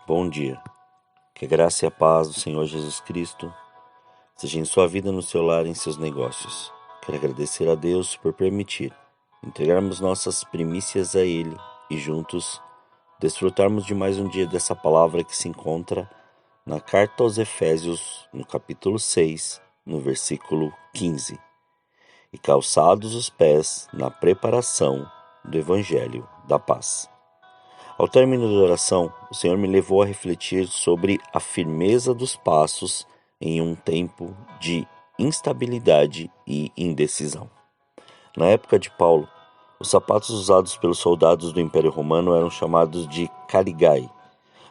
Bom dia. Que a graça e a paz do Senhor Jesus Cristo seja em sua vida, no seu lar e em seus negócios. Quero agradecer a Deus por permitir entregarmos nossas primícias a Ele e juntos desfrutarmos de mais um dia dessa palavra que se encontra na carta aos Efésios, no capítulo 6, no versículo 15. E calçados os pés na preparação do Evangelho da Paz. Ao término da oração, o Senhor me levou a refletir sobre a firmeza dos passos em um tempo de instabilidade e indecisão. Na época de Paulo, os sapatos usados pelos soldados do Império Romano eram chamados de caligae.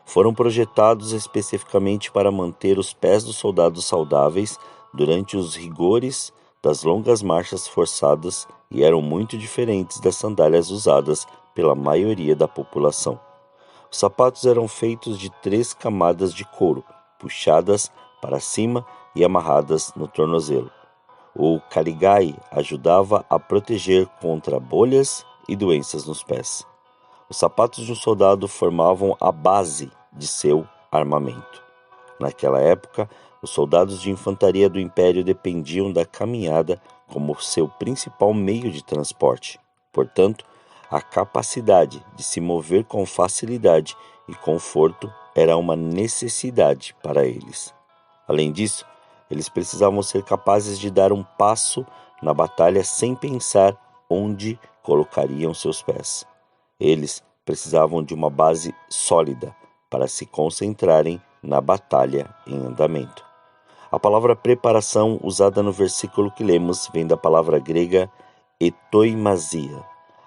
Foram projetados especificamente para manter os pés dos soldados saudáveis durante os rigores das longas marchas forçadas e eram muito diferentes das sandálias usadas pela maioria da população. Os sapatos eram feitos de 3 camadas de couro, puxadas para cima e amarradas no tornozelo. O caligae ajudava a proteger contra bolhas e doenças nos pés. Os sapatos de um soldado formavam a base de seu armamento. Naquela época, os soldados de infantaria do Império dependiam da caminhada como seu principal meio de transporte. Portanto, a capacidade de se mover com facilidade e conforto era uma necessidade para eles. Além disso, eles precisavam ser capazes de dar um passo na batalha sem pensar onde colocariam seus pés. Eles precisavam de uma base sólida para se concentrarem na batalha em andamento. A palavra preparação usada no versículo que lemos vem da palavra grega etoimasia.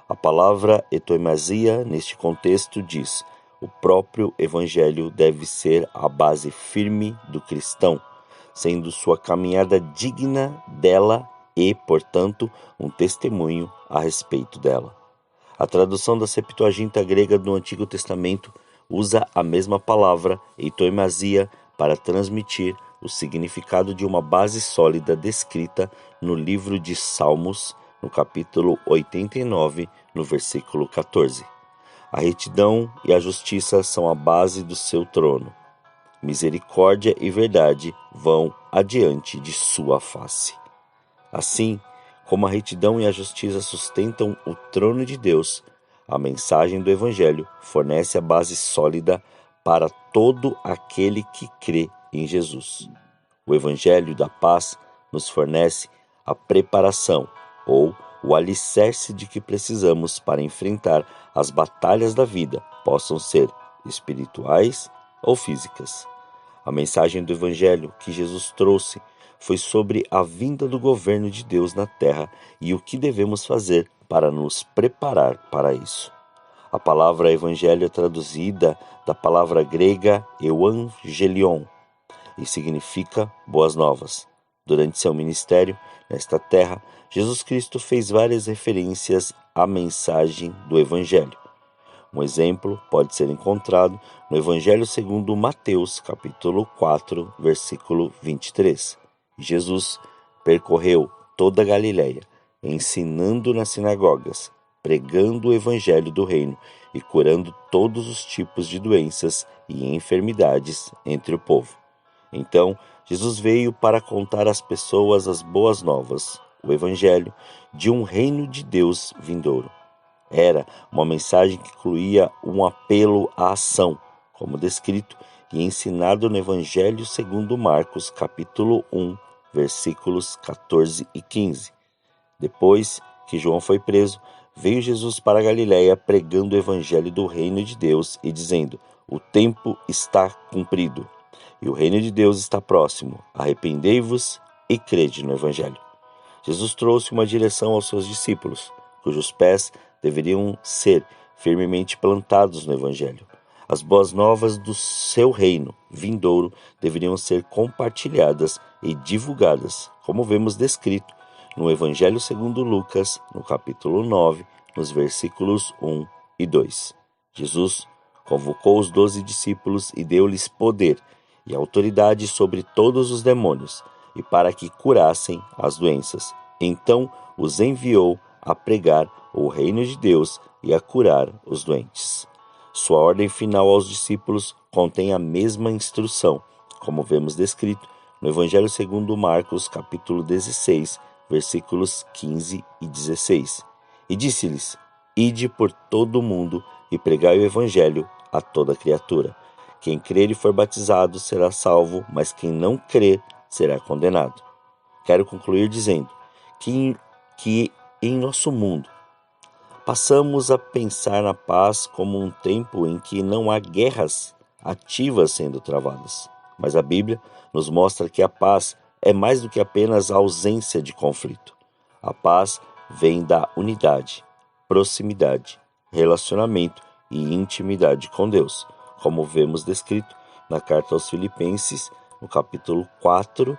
A palavra etoimasia, neste contexto, diz: o próprio Evangelho deve ser a base firme do cristão, sendo sua caminhada digna dela e, portanto, um testemunho a respeito dela. A tradução da Septuaginta grega do Antigo Testamento usa a mesma palavra, etoimasia, para transmitir o significado de uma base sólida descrita no livro de Salmos, no capítulo 89, no versículo 14. A retidão e a justiça são a base do seu trono. Misericórdia e verdade vão adiante de sua face. Assim, como a retidão e a justiça sustentam o trono de Deus, a mensagem do Evangelho fornece a base sólida para todo aquele que crê em Jesus. O Evangelho da Paz nos fornece a preparação, ou o alicerce de que precisamos para enfrentar as batalhas da vida, possam ser espirituais ou físicas. A mensagem do Evangelho que Jesus trouxe foi sobre a vinda do governo de Deus na terra e o que devemos fazer para nos preparar para isso. A palavra Evangelho é traduzida da palavra grega euangelion e significa boas novas. Durante seu ministério nesta terra, Jesus Cristo fez várias referências à mensagem do Evangelho. Um exemplo pode ser encontrado no Evangelho segundo Mateus, capítulo 4, versículo 23. Jesus percorreu toda a Galileia, ensinando nas sinagogas, pregando o Evangelho do reino e curando todos os tipos de doenças e enfermidades entre o povo. Então, Jesus veio para contar às pessoas as boas novas, o Evangelho, de um reino de Deus vindouro. Era uma mensagem que incluía um apelo à ação, como descrito e ensinado no Evangelho segundo Marcos, capítulo 1, versículos 14 e 15. Depois que João foi preso, veio Jesus para a Galileia pregando o Evangelho do reino de Deus e dizendo: o tempo está cumprido e o reino de Deus está próximo. Arrependei-vos e crede no Evangelho. Jesus trouxe uma direção aos seus discípulos, cujos pés deveriam ser firmemente plantados no Evangelho. As boas novas do seu reino vindouro deveriam ser compartilhadas e divulgadas, como vemos descrito no Evangelho segundo Lucas, no capítulo 9, nos versículos 1 e 2. Jesus convocou os 12 discípulos e deu-lhes poder e autoridade sobre todos os demônios, e para que curassem as doenças. Então os enviou a pregar o reino de Deus e a curar os doentes. Sua ordem final aos discípulos contém a mesma instrução, como vemos descrito no Evangelho segundo Marcos, capítulo 16, versículos 15 e 16. E disse-lhes: Ide por todo o mundo e pregai o Evangelho a toda criatura. Quem crer e for batizado será salvo, mas quem não crer será condenado. Quero concluir dizendo que em nosso mundo passamos a pensar na paz como um tempo em que não há guerras ativas sendo travadas. Mas a Bíblia nos mostra que a paz é mais do que apenas a ausência de conflito. A paz vem da unidade, proximidade, relacionamento e intimidade com Deus, como vemos descrito na carta aos Filipenses, no capítulo 4,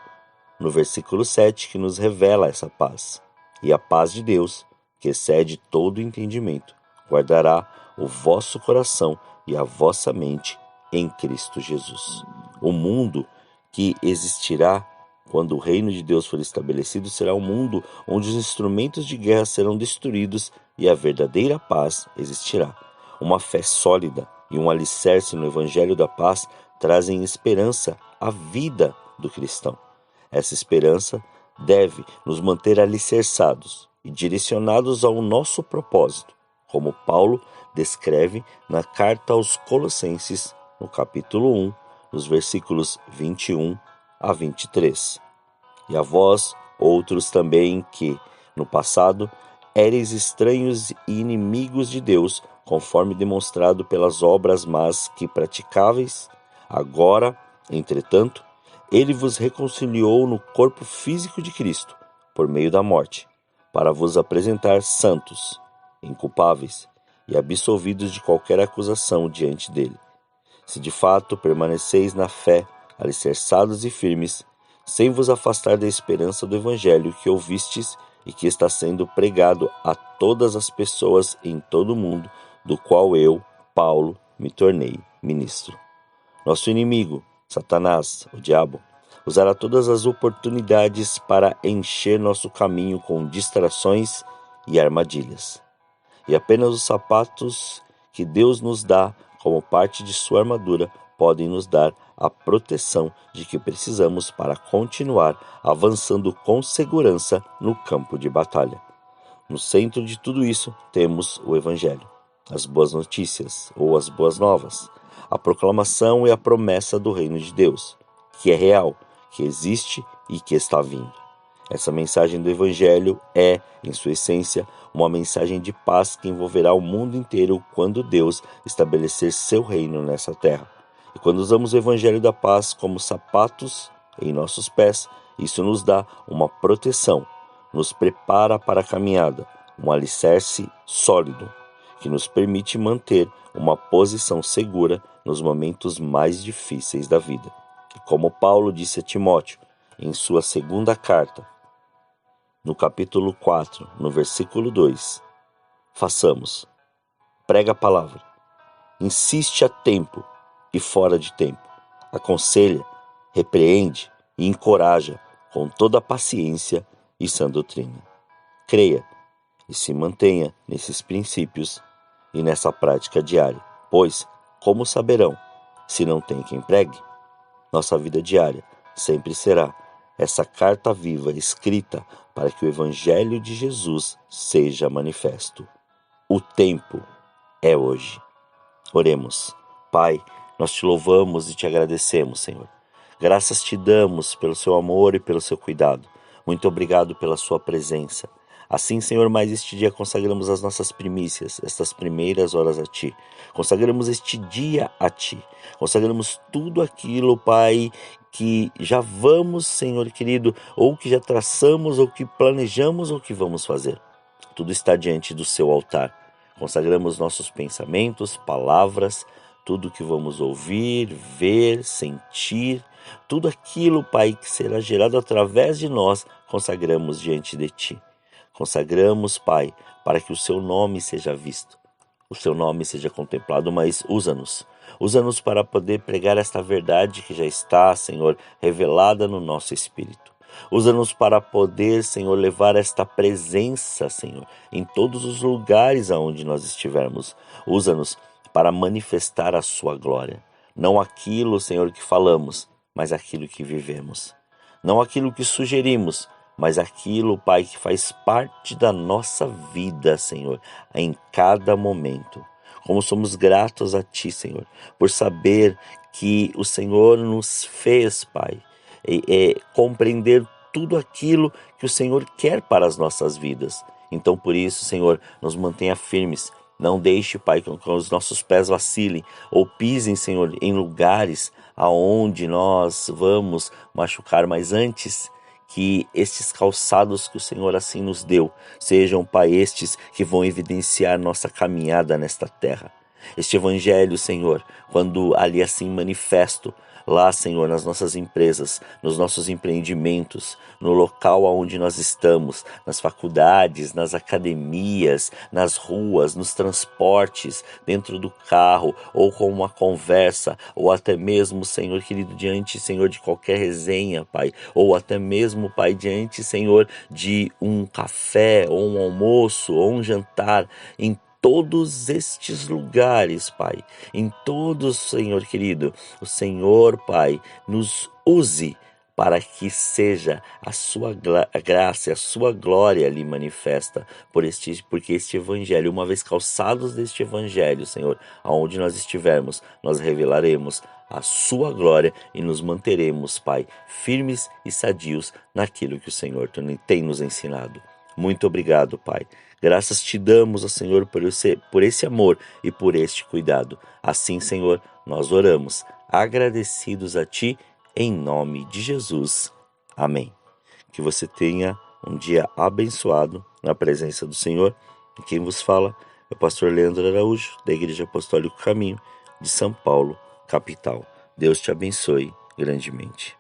no versículo 7, que nos revela essa paz. E a paz de Deus, que excede todo entendimento, guardará o vosso coração e a vossa mente em Cristo Jesus. O mundo que existirá quando o reino de Deus for estabelecido será um mundo onde os instrumentos de guerra serão destruídos e a verdadeira paz existirá. Uma fé sólida e um alicerce no Evangelho da Paz trazem esperança à vida do cristão. Essa esperança deve nos manter alicerçados e direcionados ao nosso propósito, como Paulo descreve na carta aos Colossenses, no capítulo 1, nos versículos 21 a 23. E a vós, outros também que, no passado, éreis estranhos e inimigos de Deus, conforme demonstrado pelas obras más que praticáveis, agora, entretanto, ele vos reconciliou no corpo físico de Cristo, por meio da morte, para vos apresentar santos, inculpáveis e absolvidos de qualquer acusação diante dele. Se de fato permaneceis na fé, alicerçados e firmes, sem vos afastar da esperança do Evangelho que ouvistes e que está sendo pregado a todas as pessoas em todo o mundo, do qual eu, Paulo, me tornei ministro. Nosso inimigo, Satanás, o diabo, usará todas as oportunidades para encher nosso caminho com distrações e armadilhas. E apenas os sapatos que Deus nos dá como parte de sua armadura podem nos dar a proteção de que precisamos para continuar avançando com segurança no campo de batalha. No centro de tudo isso temos o Evangelho, as boas notícias ou as boas novas, a proclamação e a promessa do reino de Deus, que é real, que existe e que está vindo. Essa mensagem do Evangelho é, em sua essência, uma mensagem de paz que envolverá o mundo inteiro quando Deus estabelecer seu reino nessa terra. E quando usamos o Evangelho da paz como sapatos em nossos pés, isso nos dá uma proteção, nos prepara para a caminhada, um alicerce sólido, que nos permite manter uma posição segura nos momentos mais difíceis da vida. E como Paulo disse a Timóteo, em sua segunda carta, no capítulo 4, no versículo 2, façamos, prega a palavra, insiste a tempo e fora de tempo, aconselha, repreende e encoraja com toda a paciência e sã doutrina. Creia e se mantenha nesses princípios e nessa prática diária, pois, como saberão, se não tem quem pregue? Nossa vida diária sempre será essa carta viva escrita para que o Evangelho de Jesus seja manifesto. O tempo é hoje. Oremos. Pai, nós te louvamos e te agradecemos, Senhor. Graças te damos pelo seu amor e pelo seu cuidado. Muito obrigado pela sua presença. Assim, Senhor, mais este dia consagramos as nossas primícias, estas primeiras horas a Ti. Consagramos este dia a Ti. Consagramos tudo aquilo, Pai, que já vamos, Senhor querido, ou que já traçamos, ou que planejamos, ou que vamos fazer. Tudo está diante do seu altar. Consagramos nossos pensamentos, palavras, tudo que vamos ouvir, ver, sentir, tudo aquilo, Pai, que será gerado através de nós, consagramos diante de Ti. Consagramos, Pai, para que o Seu nome seja visto, o Seu nome seja contemplado, mas usa-nos. Usa-nos para poder pregar esta verdade que já está, Senhor, revelada no nosso espírito. Usa-nos para poder, Senhor, levar esta presença, Senhor, em todos os lugares aonde nós estivermos. Usa-nos para manifestar a Sua glória. Não aquilo, Senhor, que falamos, mas aquilo que vivemos. Não aquilo que sugerimos, mas aquilo, Pai, que faz parte da nossa vida, Senhor, em cada momento. Como somos gratos a Ti, Senhor, por saber que o Senhor nos fez, Pai, compreender tudo aquilo que o Senhor quer para as nossas vidas. Então, por isso, Senhor, nos mantenha firmes. Não deixe, Pai, que os nossos pés vacilem ou pisem, Senhor, em lugares aonde nós vamos machucar, mas antes que estes calçados que o Senhor assim nos deu sejam, Pai, estes que vão evidenciar nossa caminhada nesta terra. Este evangelho, Senhor, quando ali assim manifesto, lá, Senhor, nas nossas empresas, nos nossos empreendimentos, no local onde nós estamos, nas faculdades, nas academias, nas ruas, nos transportes, dentro do carro, ou com uma conversa, ou até mesmo, Senhor querido, diante, Senhor, de qualquer resenha, Pai, ou até mesmo, Pai, diante, Senhor, de um café, ou um almoço, ou um jantar, em todos estes lugares, Pai, em todos, Senhor querido, o Senhor, Pai, nos use para que seja a sua graça e a sua glória ali manifesta porque este evangelho, uma vez calçados deste evangelho, Senhor, aonde nós estivermos, nós revelaremos a sua glória e nos manteremos, Pai, firmes e sadios naquilo que o Senhor tem nos ensinado. Muito obrigado, Pai. Graças te damos, ó Senhor, por esse amor e por este cuidado. Assim, Senhor, nós oramos, agradecidos a Ti, em nome de Jesus. Amém. Que você tenha um dia abençoado na presença do Senhor. E quem vos fala é o pastor Leandro Araújo, da Igreja Apostólica Caminho, de São Paulo, capital. Deus te abençoe grandemente.